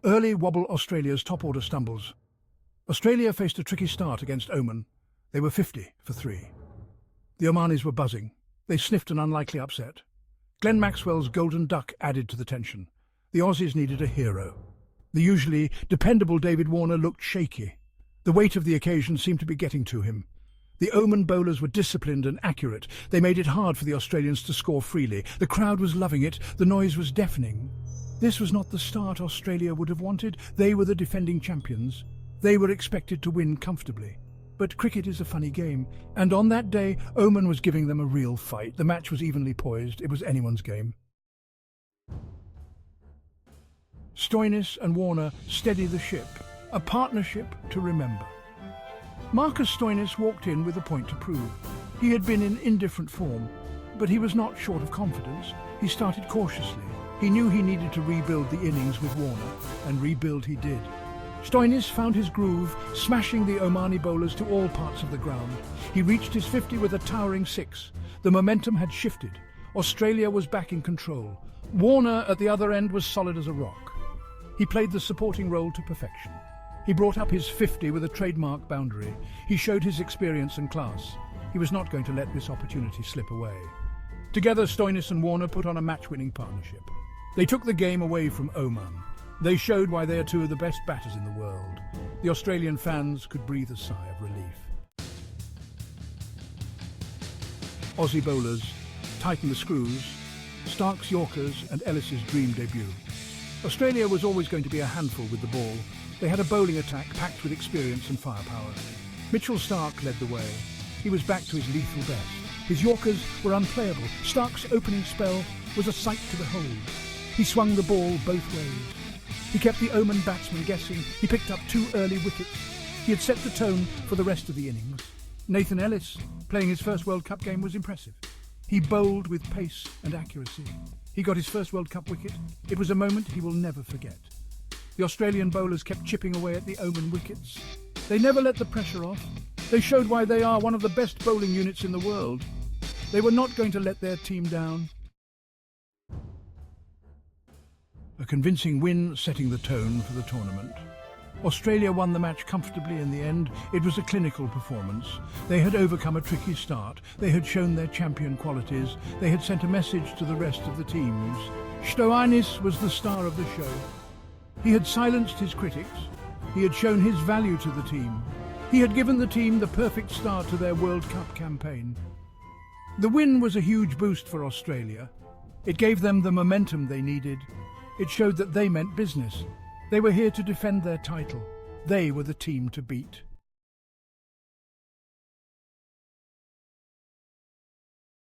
Early wobble Australia's top-order stumbles. Australia faced a tricky start against Oman. They were 50 for 3. The Omanis were buzzing. They sniffed an unlikely upset. Glenn Maxwell's golden duck added to the tension. The Aussies needed a hero. The usually dependable David Warner looked shaky. The weight of the occasion seemed to be getting to him. The Oman bowlers were disciplined and accurate. They made it hard for the Australians to score freely. The crowd was loving it. The noise was deafening. This was not the start Australia would have wanted. They were the defending champions. They were expected to win comfortably. But cricket is a funny game, and on that day, Oman was giving them a real fight. The match was evenly poised. It was anyone's game. Stoinis and Warner steady the ship, a partnership to remember. Marcus Stoinis walked in with a point to prove. He had been in indifferent form, but he was not short of confidence. He started cautiously. He knew he needed to rebuild the innings with Warner, and rebuild he did. Stoinis found his groove, smashing the Omani bowlers to all parts of the ground. He reached his 50 with a towering 6. The momentum had shifted. Australia was back in control. Warner at the other end was solid as a rock. He played the supporting role to perfection. He brought up his 50 with a trademark boundary. He showed his experience and class. He was not going to let this opportunity slip away. Together, Stoinis and Warner put on a match-winning partnership. They took the game away from Oman. They showed why they are two of the best batters in the world. The Australian fans could breathe a sigh of relief. Aussie bowlers tightened the screws, Starc's Yorkers and Ellis's dream debut. Australia was always going to be a handful with the ball. They had a bowling attack packed with experience and firepower. Mitchell Starc led the way. He was back to his lethal best. His Yorkers were unplayable. Starc's opening spell was a sight to behold. He swung the ball both ways. He kept the Oman batsmen guessing. He picked up 2 early wickets. He had set the tone for the rest of the innings. Nathan Ellis, playing his first World Cup game, was impressive. He bowled with pace and accuracy. He got his first World Cup wicket. It was a moment he will never forget. The Australian bowlers kept chipping away at the Oman wickets. They never let the pressure off. They showed why they are one of the best bowling units in the world. They were not going to let their team down. A convincing win setting the tone for the tournament. Australia won the match comfortably in the end. It was a clinical performance. They had overcome a tricky start. They had shown their champion qualities. They had sent a message to the rest of the teams. Stoinis was the star of the show. He had silenced his critics. He had shown his value to the team. He had given the team the perfect start to their World Cup campaign. The win was a huge boost for Australia. It gave them the momentum they needed. It showed that they meant business. They were here to defend their title. They were the team to beat.